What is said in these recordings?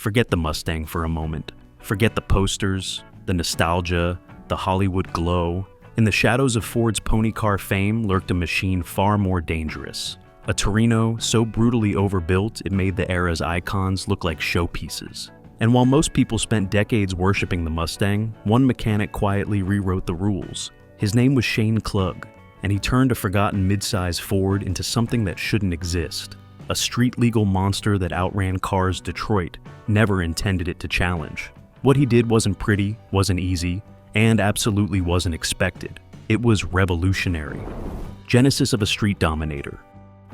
Forget the Mustang for a moment. Forget the posters, the nostalgia, the Hollywood glow. In the shadows of Ford's pony car fame lurked a machine far more dangerous. A Torino so brutally overbuilt it made the era's icons look like showpieces. And while most people spent decades worshipping the Mustang, one mechanic quietly rewrote the rules. His name was Shane Klug, and he turned a forgotten mid-size Ford into something that shouldn't exist. A street-legal monster that outran cars Detroit never intended it to challenge. What he did wasn't pretty, wasn't easy, and absolutely wasn't expected. It was revolutionary. Genesis of a street dominator.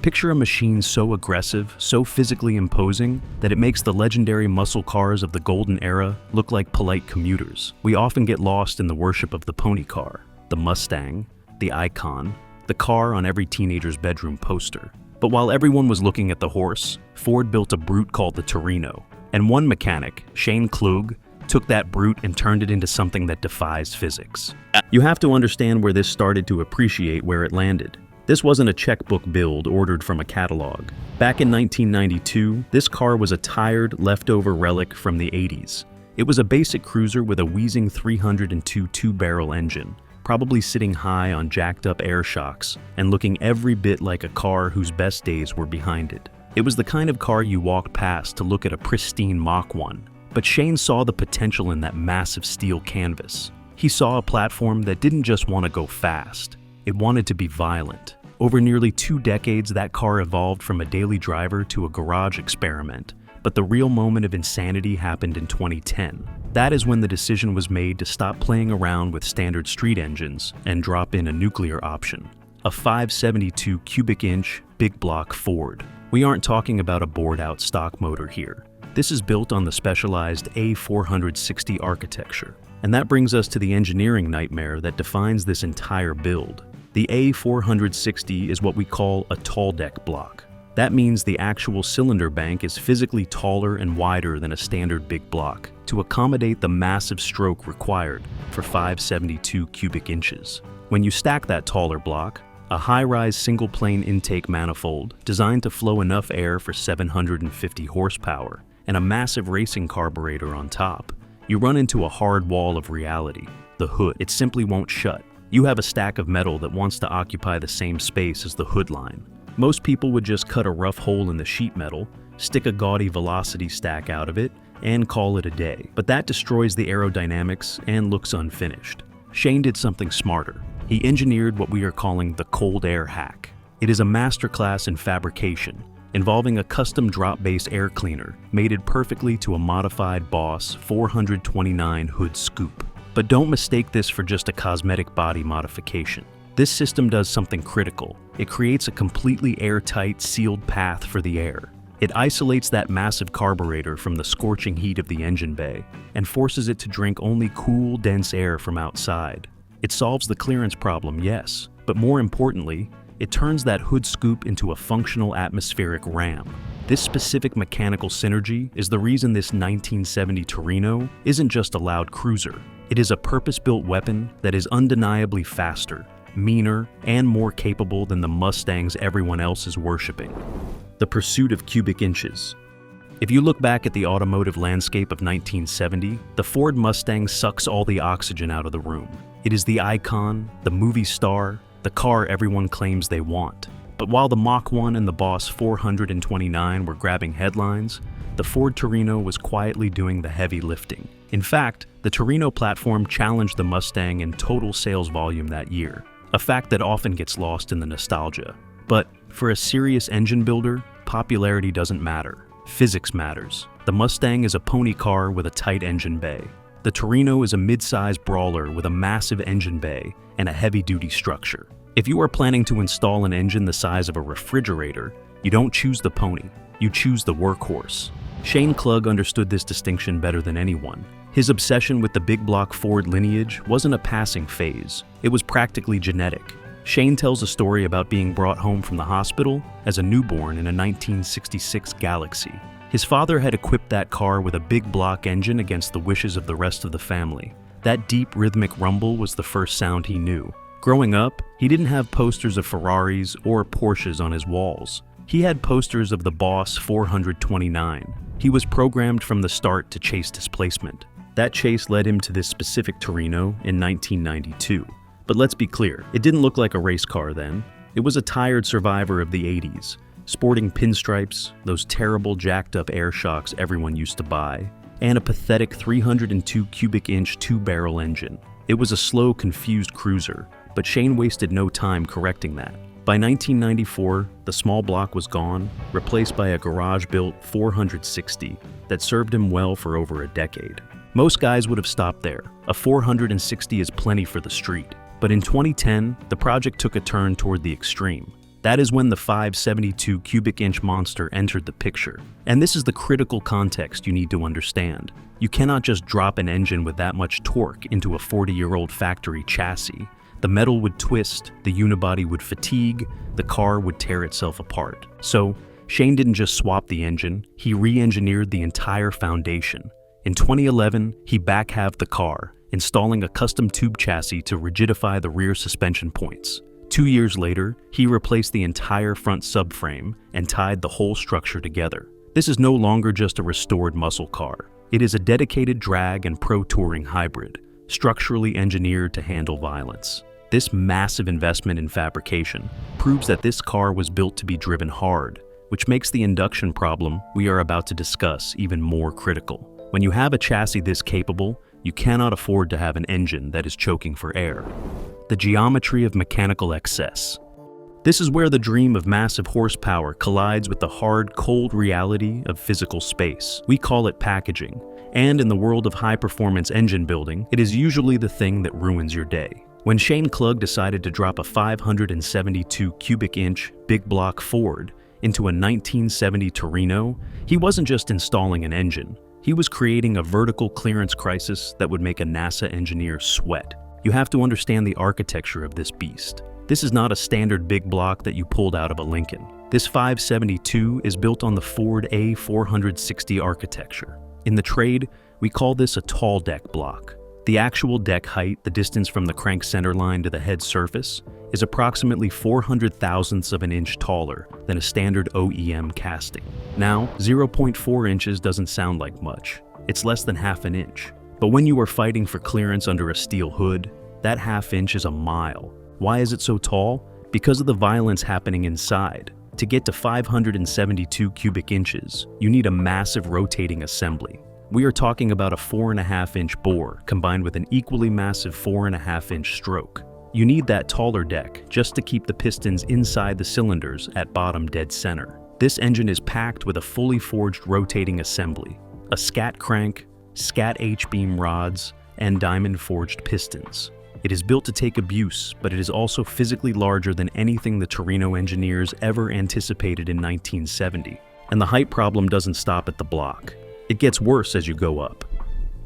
Picture a machine so aggressive, so physically imposing, that it makes the legendary muscle cars of the golden era look like polite commuters. We often get lost in the worship of the pony car, the Mustang, the icon, the car on every teenager's bedroom poster. But while everyone was looking at the horse, Ford built a brute called the Torino. And one mechanic, Shane Klug, took that brute and turned it into something that defies physics. You have to understand where this started to appreciate where it landed. This wasn't a checkbook build ordered from a catalog. Back in 1992, this car was a tired, leftover relic from the 80s. It was a basic cruiser with a wheezing 302 two-barrel engine, probably sitting high on jacked-up air shocks and looking every bit like a car whose best days were behind it. It was the kind of car you walked past to look at a pristine Mach 1. But Shane saw the potential in that massive steel canvas. He saw a platform that didn't just want to go fast. It wanted to be violent. Over nearly 2 decades, that car evolved from a daily driver to a garage experiment. But the real moment of insanity happened in 2010. That is when the decision was made to stop playing around with standard street engines and drop in a nuclear option. A 572 cubic inch, big block Ford. We aren't talking about a bored-out stock motor here. This is built on the specialized A460 architecture. And that brings us to the engineering nightmare that defines this entire build. The A460 is what we call a tall deck block. That means the actual cylinder bank is physically taller and wider than a standard big block to accommodate the massive stroke required for 572 cubic inches. When you stack that taller block, a high-rise single-plane intake manifold designed to flow enough air for 750 horsepower, and a massive racing carburetor on top, you run into a hard wall of reality. The hood, it simply won't shut. You have a stack of metal that wants to occupy the same space as the hood line. Most people would just cut a rough hole in the sheet metal, stick a gaudy velocity stack out of it, and call it a day. But that destroys the aerodynamics and looks unfinished. Shane did something smarter. He engineered what we are calling the cold air hack. It is a masterclass in fabrication, involving a custom drop-base air cleaner mated perfectly to a modified Boss 429 hood scoop. But don't mistake this for just a cosmetic body modification. This system does something critical. It creates a completely airtight, sealed path for the air. It isolates that massive carburetor from the scorching heat of the engine bay and forces it to drink only cool, dense air from outside. It solves the clearance problem, yes, but more importantly, it turns that hood scoop into a functional atmospheric ram. This specific mechanical synergy is the reason this 1970 Torino isn't just a loud cruiser. It is a purpose-built weapon that is undeniably faster, meaner, and more capable than the Mustangs everyone else is worshipping. The pursuit of cubic inches. If you look back at the automotive landscape of 1970, the Ford Mustang sucks all the oxygen out of the room. It is the icon, the movie star, the car everyone claims they want. But while the Mach 1 and the Boss 429 were grabbing headlines, the Ford Torino was quietly doing the heavy lifting. In fact, the Torino platform challenged the Mustang in total sales volume that year, a fact that often gets lost in the nostalgia. But for a serious engine builder, popularity doesn't matter. Physics matters. The Mustang is a pony car with a tight engine bay. The Torino is a mid-size brawler with a massive engine bay and a heavy-duty structure. If you are planning to install an engine the size of a refrigerator, you don't choose the pony, you choose the workhorse. Shane Klug understood this distinction better than anyone. His obsession with the big block Ford lineage wasn't a passing phase, it was practically genetic. Shane tells a story about being brought home from the hospital as a newborn in a 1966 Galaxy. His father had equipped that car with a big block engine against the wishes of the rest of the family. That deep rhythmic rumble was the first sound he knew. Growing up, he didn't have posters of Ferraris or Porsches on his walls. He had posters of the Boss 429. He was programmed from the start to chase displacement. That chase led him to this specific Torino in 1992. But let's be clear, it didn't look like a race car then. It was a tired survivor of the 80s, sporting pinstripes, those terrible jacked-up air shocks everyone used to buy, and a pathetic 302 cubic inch two-barrel engine. It was a slow, confused cruiser, but Shane wasted no time correcting that. By 1994, the small block was gone, replaced by a garage-built 460 that served him well for over a decade. Most guys would have stopped there. A 460 is plenty for the street. But in 2010, the project took a turn toward the extreme. That is when the 572 cubic inch monster entered the picture. And this is the critical context you need to understand. You cannot just drop an engine with that much torque into a 40-year-old factory chassis. The metal would twist, the unibody would fatigue, the car would tear itself apart. So, Shane didn't just swap the engine, he re-engineered the entire foundation. In 2011, he back-halved the car, installing a custom tube chassis to rigidify the rear suspension points. 2 years later, he replaced the entire front subframe and tied the whole structure together. This is no longer just a restored muscle car. It is a dedicated drag and pro-touring hybrid, structurally engineered to handle violence. This massive investment in fabrication proves that this car was built to be driven hard, which makes the induction problem we are about to discuss even more critical. When you have a chassis this capable, you cannot afford to have an engine that is choking for air. The geometry of mechanical excess. This is where the dream of massive horsepower collides with the hard, cold reality of physical space. We call it packaging, and in the world of high-performance engine building, it is usually the thing that ruins your day. When Shane Klug decided to drop a 572 cubic inch big block Ford into a 1970 Torino, he wasn't just installing an engine. He was creating a vertical clearance crisis that would make a NASA engineer sweat. You have to understand the architecture of this beast. This is not a standard big block that you pulled out of a Lincoln. This 572 is built on the Ford A460 architecture. In the trade, we call this a tall deck block. The actual deck height, the distance from the crank center line to the head surface, is approximately 400 thousandths of an inch taller than a standard OEM casting. Now, 0.4 inches doesn't sound like much. It's less than half an inch. But when you are fighting for clearance under a steel hood, that half inch is a mile. Why is it so tall? Because of the violence happening inside. To get to 572 cubic inches, you need a massive rotating assembly. We are talking about a 4.5-inch bore combined with an equally massive 4.5-inch stroke. You need that taller deck just to keep the pistons inside the cylinders at bottom dead center. This engine is packed with a fully forged rotating assembly, a scat crank, scat H-beam rods, and diamond-forged pistons. It is built to take abuse, but it is also physically larger than anything the Torino engineers ever anticipated in 1970. And the height problem doesn't stop at the block. It gets worse as you go up.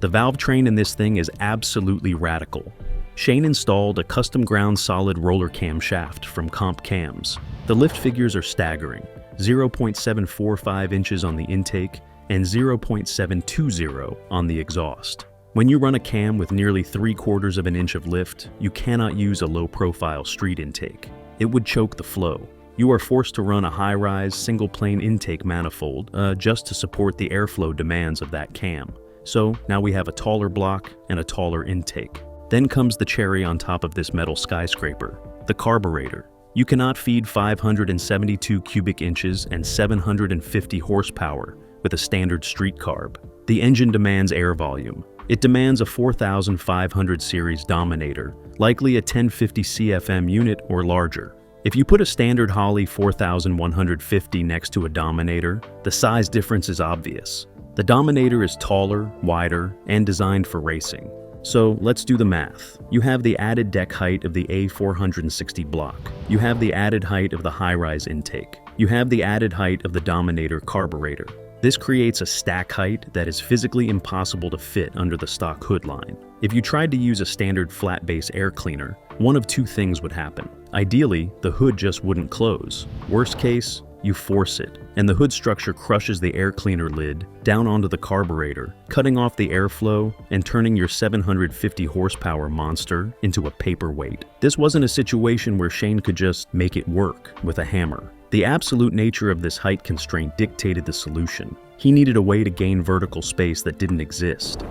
The valve train in this thing is absolutely radical. Shane installed a custom ground solid roller cam shaft from Comp Cams. The lift figures are staggering, 0.745 inches on the intake and 0.720 on the exhaust. When you run a cam with nearly 3/4 of an inch of lift, you cannot use a low-profile street intake. It would choke the flow. You are forced to run a high-rise, single-plane intake manifold just to support the airflow demands of that cam. So now we have a taller block and a taller intake. Then comes the cherry on top of this metal skyscraper, the carburetor. You cannot feed 572 cubic inches and 750 horsepower with a standard street carb. The engine demands air volume. It demands a 4500 series Dominator, likely a 1050 CFM unit or larger. If you put a standard Holley 4150 next to a Dominator, the size difference is obvious. The Dominator is taller, wider, and designed for racing. So let's do the math. You have the added deck height of the A460 block. You have the added height of the high-rise intake. You have the added height of the Dominator carburetor. This creates a stack height that is physically impossible to fit under the stock hood line. If you tried to use a standard flat base air cleaner, one of two things would happen. Ideally, the hood just wouldn't close. Worst case, you force it, and the hood structure crushes the air cleaner lid down onto the carburetor, cutting off the airflow and turning your 750 horsepower monster into a paperweight. This wasn't a situation where Shane could just make it work with a hammer. The absolute nature of this height constraint dictated the solution. He needed a way to gain vertical space that didn't exist.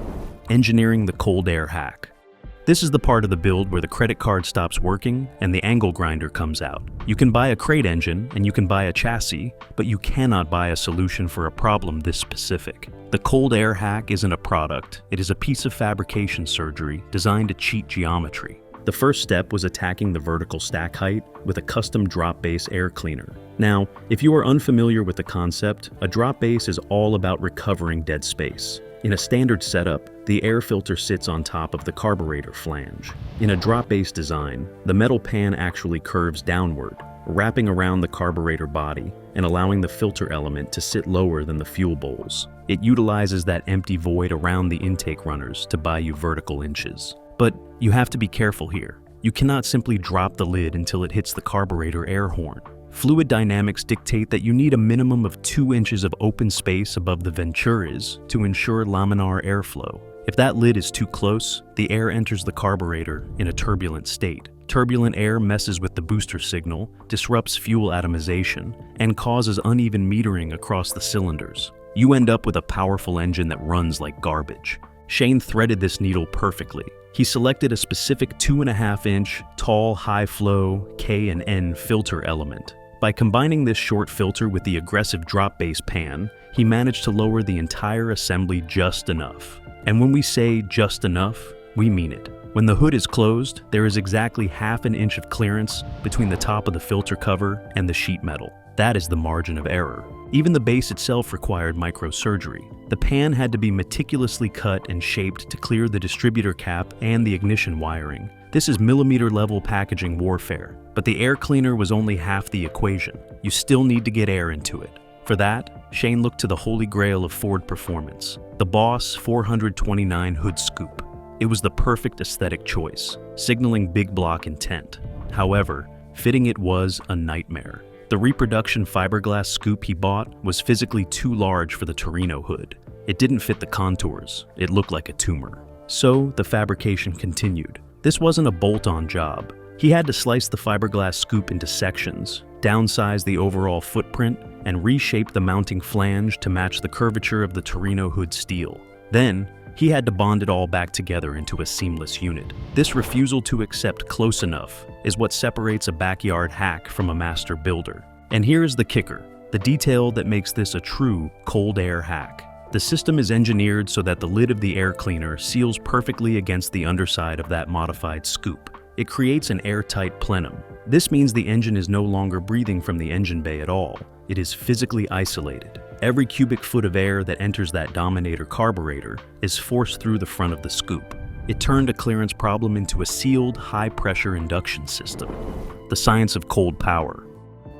Engineering the cold air hack. This is the part of the build where the credit card stops working and the angle grinder comes out. You can buy a crate engine and you can buy a chassis, but you cannot buy a solution for a problem this specific. The cold air hack isn't a product, it is a piece of fabrication surgery designed to cheat geometry. The first step was attacking the vertical stack height with a custom drop base air cleaner. Now, if you are unfamiliar with the concept, a drop base is all about recovering dead space. In a standard setup, the air filter sits on top of the carburetor flange. In a drop-base design, the metal pan actually curves downward, wrapping around the carburetor body and allowing the filter element to sit lower than the fuel bowls. It utilizes that empty void around the intake runners to buy you vertical inches. But you have to be careful here. You cannot simply drop the lid until it hits the carburetor air horn. Fluid dynamics dictate that you need a minimum of 2 inches of open space above the venturas to ensure laminar airflow. If that lid is too close, the air enters the carburetor in a turbulent state. Turbulent air messes with the booster signal, disrupts fuel atomization, and causes uneven metering across the cylinders. You end up with a powerful engine that runs like garbage. Shane threaded this needle perfectly. He selected a specific 2.5-inch, tall, high-flow K and N filter element. By combining this short filter with the aggressive drop base pan, he managed to lower the entire assembly just enough. And when we say just enough, we mean it. When the hood is closed, there is exactly 1/2 inch of clearance between the top of the filter cover and the sheet metal. That is the margin of error. Even the base itself required microsurgery. The pan had to be meticulously cut and shaped to clear the distributor cap and the ignition wiring. This is millimeter-level packaging warfare. But the air cleaner was only half the equation. You still need to get air into it. For that, Shane looked to the holy grail of Ford performance, the Boss 429 hood scoop. It was the perfect aesthetic choice, signaling big block intent. However, fitting it was a nightmare. The reproduction fiberglass scoop he bought was physically too large for the Torino hood. It didn't fit the contours. It looked like a tumor. So the fabrication continued. This wasn't a bolt-on job. He had to slice the fiberglass scoop into sections, downsize the overall footprint, and reshape the mounting flange to match the curvature of the Torino hood steel. Then, he had to bond it all back together into a seamless unit. This refusal to accept close enough is what separates a backyard hack from a master builder. And here's the kicker, the detail that makes this a true cold air hack. The system is engineered so that the lid of the air cleaner seals perfectly against the underside of that modified scoop. It creates an airtight plenum. This means the engine is no longer breathing from the engine bay at all. It is physically isolated. Every cubic foot of air that enters that Dominator carburetor is forced through the front of the scoop. It turned a clearance problem into a sealed, high-pressure induction system. The science of cold power.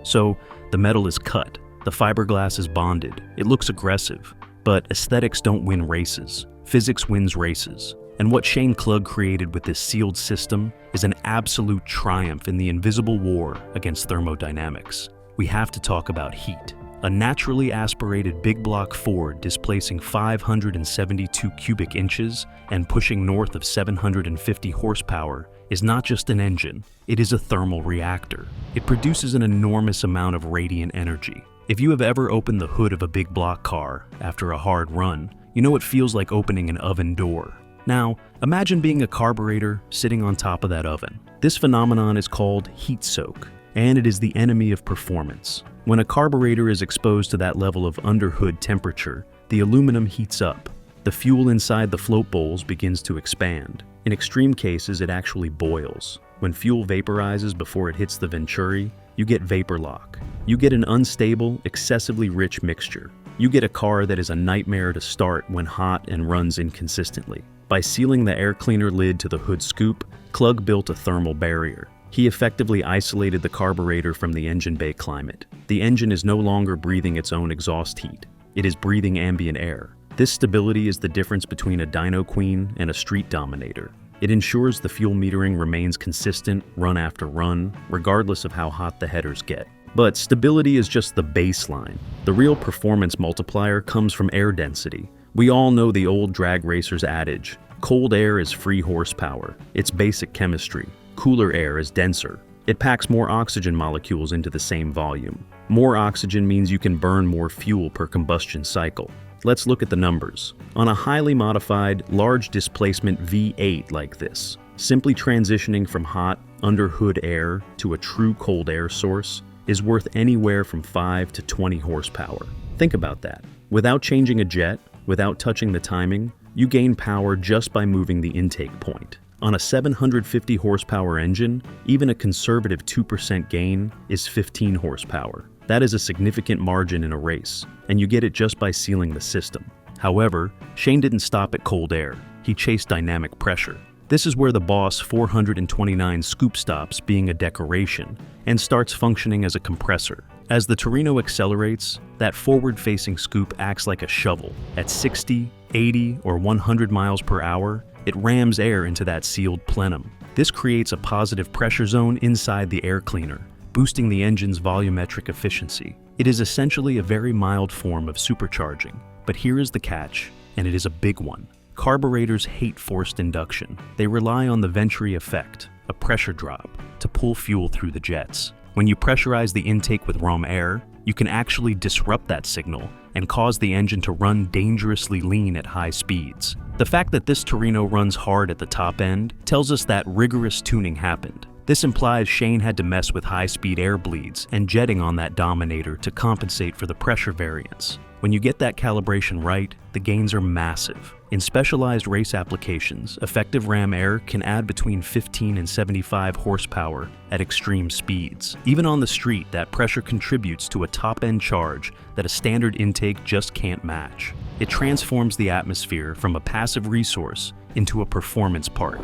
So, the metal is cut, the fiberglass is bonded, it looks aggressive, but aesthetics don't win races. Physics wins races. And what Shane Klug created with this sealed system is an absolute triumph in the invisible war against thermodynamics. We have to talk about heat. A naturally aspirated big block Ford displacing 572 cubic inches and pushing north of 750 horsepower is not just an engine, it is a thermal reactor. It produces an enormous amount of radiant energy. If you have ever opened the hood of a big block car after a hard run, you know it feels like opening an oven door. Now, imagine being a carburetor sitting on top of that oven. This phenomenon is called heat soak, and it is the enemy of performance. When a carburetor is exposed to that level of underhood temperature, the aluminum heats up. The fuel inside the float bowls begins to expand. In extreme cases, it actually boils. When fuel vaporizes before it hits the venturi, you get vapor lock. You get an unstable, excessively rich mixture. You get a car that is a nightmare to start when hot and runs inconsistently. By sealing the air cleaner lid to the hood scoop, Klug built a thermal barrier. He effectively isolated the carburetor from the engine bay climate. The engine is no longer breathing its own exhaust heat. It is breathing ambient air. This stability is the difference between a dyno queen and a street dominator. It ensures the fuel metering remains consistent run after run, regardless of how hot the headers get. But stability is just the baseline. The real performance multiplier comes from air density. We all know the old drag racers adage, cold air is free horsepower. It's basic chemistry. Cooler air is denser. It packs more oxygen molecules into the same volume. More oxygen means you can burn more fuel per combustion cycle. Let's look at the numbers. On a highly modified, large displacement V8 like this, simply transitioning from hot, under-hood air to a true cold air source is worth anywhere from 5 to 20 horsepower. Think about that. Without changing a jet, without touching the timing, you gain power just by moving the intake point. On a 750 horsepower engine, even a conservative 2% gain is 15 horsepower. That is a significant margin in a race, and you get it just by sealing the system. However, Shane didn't stop at cold air. He chased dynamic pressure. This is where the Boss 429 scoop stops being a decoration and starts functioning as a compressor. As the Torino accelerates, that forward-facing scoop acts like a shovel. At 60, 80, or 100 miles per hour, it rams air into that sealed plenum. This creates a positive pressure zone inside the air cleaner, boosting the engine's volumetric efficiency. It is essentially a very mild form of supercharging. But here is the catch, and it is a big one. Carburetors hate forced induction. They rely on the Venturi effect, a pressure drop, to pull fuel through the jets. When you pressurize the intake with raw air, you can actually disrupt that signal and cause the engine to run dangerously lean at high speeds. The fact that this Torino runs hard at the top end tells us that rigorous tuning happened. This implies Shane had to mess with high-speed air bleeds and jetting on that Dominator to compensate for the pressure variance. When you get that calibration right, the gains are massive. In specialized race applications, effective ram air can add between 15 and 75 horsepower at extreme speeds. Even on the street, that pressure contributes to a top-end charge that a standard intake just can't match. It transforms the atmosphere from a passive resource into a performance part.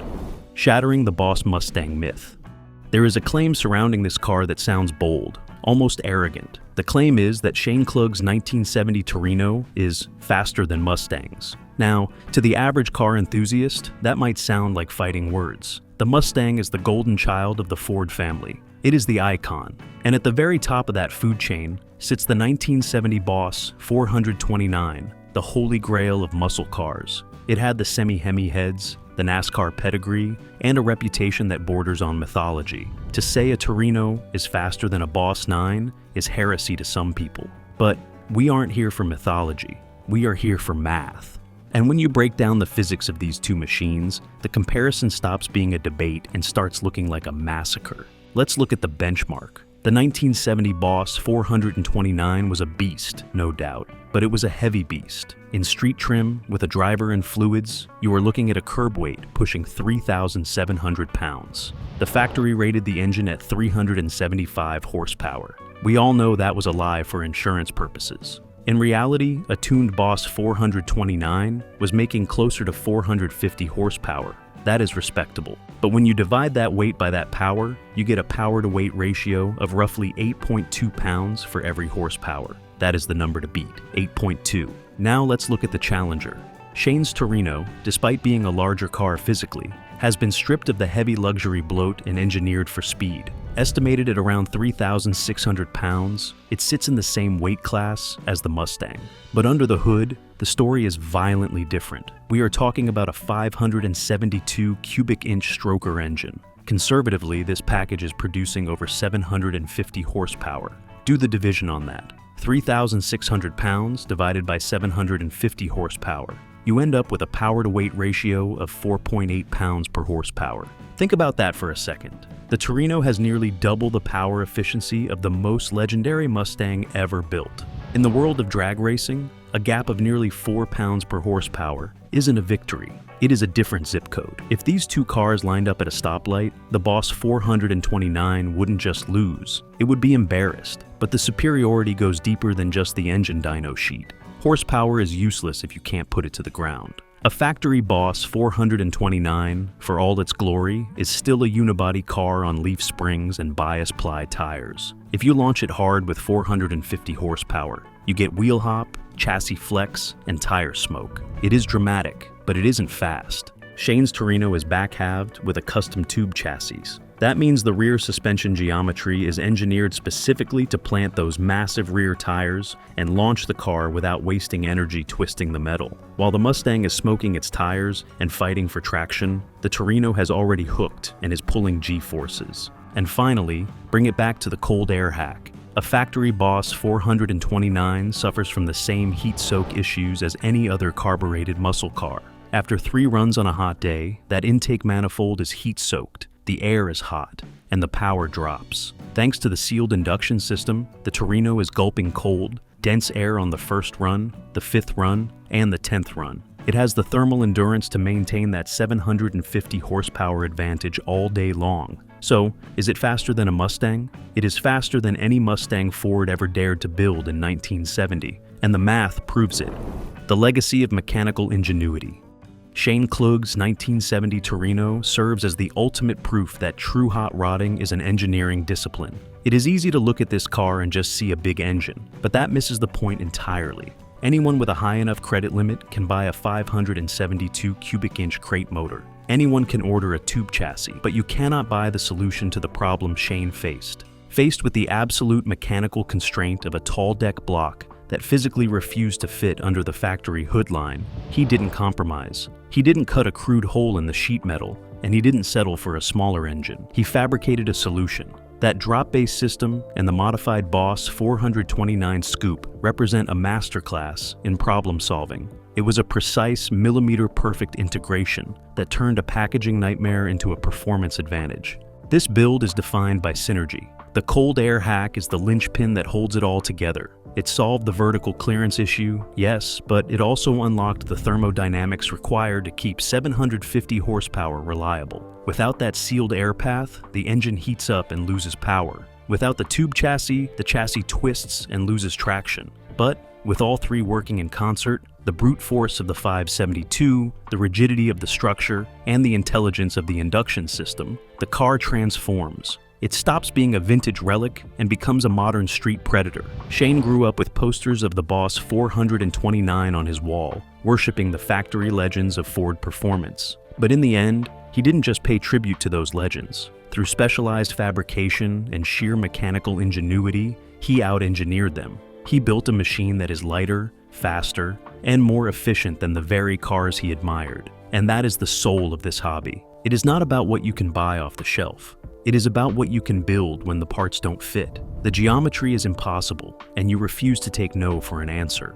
Shattering the Boss Mustang myth. There is a claim surrounding this car that sounds bold, almost arrogant. The claim is that Shane Klug's 1970 Torino is faster than Mustangs. Now, to the average car enthusiast, that might sound like fighting words. The Mustang is the golden child of the Ford family. It is the icon. And at the very top of that food chain sits the 1970 Boss 429, the holy grail of muscle cars. It had the semi-Hemi heads, the NASCAR pedigree, and a reputation that borders on mythology. To say a Torino is faster than a Boss 9 is heresy to some people. But we aren't here for mythology. We are here for math. And when you break down the physics of these two machines, the comparison stops being a debate and starts looking like a massacre. Let's look at the benchmark. The 1970 Boss 429 was a beast, no doubt, but it was a heavy beast. In street trim, with a driver and fluids, you are looking at a curb weight pushing 3,700 pounds. The factory rated the engine at 375 horsepower. We all know that was a lie for insurance purposes. In reality, a tuned Boss 429 was making closer to 450 horsepower. That is respectable. But when you divide that weight by that power, you get a power-to-weight ratio of roughly 8.2 pounds for every horsepower. That is the number to beat, 8.2. Now let's look at the Challenger. Shane's Torino, despite being a larger car physically, has been stripped of the heavy luxury bloat and engineered for speed. Estimated at around 3,600 pounds, it sits in the same weight class as the Mustang. But under the hood, the story is violently different. We are talking about a 572 cubic inch stroker engine. Conservatively, this package is producing over 750 horsepower. Do the division on that. 3,600 pounds divided by 750 horsepower. You end up with a power-to-weight ratio of 4.8 pounds per horsepower. Think about that for a second. The Torino has nearly double the power efficiency of the most legendary Mustang ever built. In the world of drag racing, a gap of nearly 4 pounds per horsepower isn't a victory. It is a different zip code. If these two cars lined up at a stoplight, the Boss 429 wouldn't just lose, it would be embarrassed. But the superiority goes deeper than just the engine dyno sheet. Horsepower is useless if you can't put it to the ground. A factory Boss 429, for all its glory, is still a unibody car on leaf springs and bias ply tires. If you launch it hard with 450 horsepower, you get wheel hop, chassis flex, and tire smoke. It is dramatic, but it isn't fast. Shane's Torino is back-halved with a custom tube chassis. That means the rear suspension geometry is engineered specifically to plant those massive rear tires and launch the car without wasting energy twisting the metal. While the Mustang is smoking its tires and fighting for traction, the Torino has already hooked and is pulling G-forces. And finally, bring it back to the cold air hack. A factory Boss 429 suffers from the same heat soak issues as any other carbureted muscle car. After 3 runs on a hot day, that intake manifold is heat soaked, the air is hot, and the power drops. Thanks to the sealed induction system, the Torino is gulping cold, dense air on the first run, the 5th run, and the 10th run. It has the thermal endurance to maintain that 750 horsepower advantage all day long. So, is it faster than a Mustang? It is faster than any Mustang Ford ever dared to build in 1970, and the math proves it. The legacy of mechanical ingenuity. Shane Klug's 1970 Torino serves as the ultimate proof that true hot rodding is an engineering discipline. It is easy to look at this car and just see a big engine, but that misses the point entirely. Anyone with a high enough credit limit can buy a 572 cubic inch crate motor. Anyone can order a tube chassis, but you cannot buy the solution to the problem Shane faced. Faced with the absolute mechanical constraint of a tall deck block that physically refused to fit under the factory hood line, he didn't compromise. He didn't cut a crude hole in the sheet metal, and he didn't settle for a smaller engine. He fabricated a solution. That drop-based system and the modified Boss 429 Scoop represent a masterclass in problem solving. It was a precise, millimeter-perfect integration that turned a packaging nightmare into a performance advantage. This build is defined by synergy. The cold air hack is the linchpin that holds it all together. It solved the vertical clearance issue, yes, but it also unlocked the thermodynamics required to keep 750 horsepower reliable. Without that sealed air path, the engine heats up and loses power. Without the tube chassis, the chassis twists and loses traction. But with all 3 working in concert, the brute force of the 572, the rigidity of the structure, and the intelligence of the induction system, the car transforms. It stops being a vintage relic and becomes a modern street predator. Shane grew up with posters of the Boss 429 on his wall, worshipping the factory legends of Ford performance. But in the end, he didn't just pay tribute to those legends. Through specialized fabrication and sheer mechanical ingenuity, he out-engineered them. He built a machine that is lighter, faster, and more efficient than the very cars he admired. And that is the soul of this hobby. It is not about what you can buy off the shelf. It is about what you can build when the parts don't fit. The geometry is impossible, and you refuse to take no for an answer.